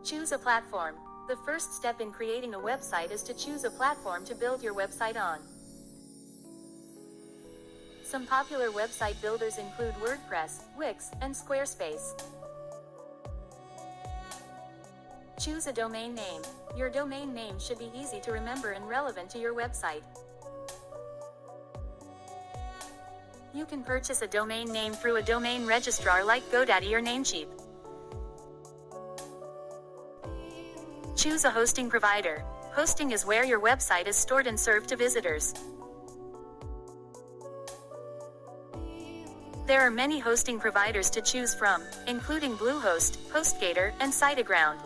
Choose a platform. The first step in creating a website is to choose a platform to build your website on. Some popular website builders include WordPress, Wix, and Squarespace. Choose a domain name. Your domain name should be easy to remember and relevant to your website. You can purchase a domain name through a domain registrar like GoDaddy or Namecheap. Choose a hosting provider. Hosting is where your website is stored and served to visitors. There are many hosting providers to choose from, including Bluehost, HostGator, and SiteGround.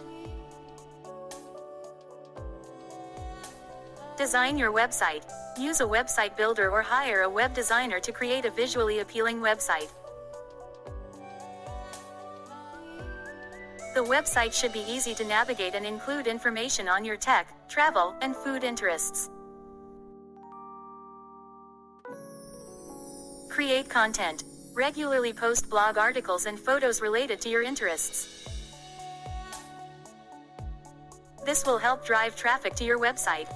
Design your website. Use a website builder or hire a web designer to create a visually appealing website. The website should be easy to navigate and include information on your tech, travel, and food interests. Create content. Regularly post blog articles and photos related to your interests. This will help drive traffic to your website.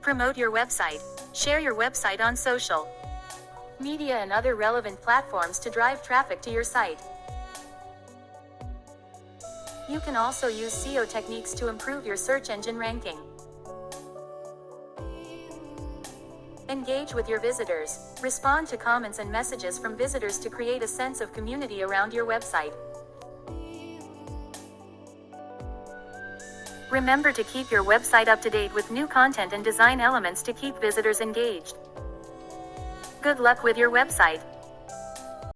Promote your website. Share your website on social media and other relevant platforms to drive traffic to your site. You can also use SEO techniques to improve your search engine ranking. Engage with your visitors. Respond to comments and messages from visitors to create a sense of community around your website. Remember to keep your website up to date with new content and design elements to keep visitors engaged. Good luck with your website.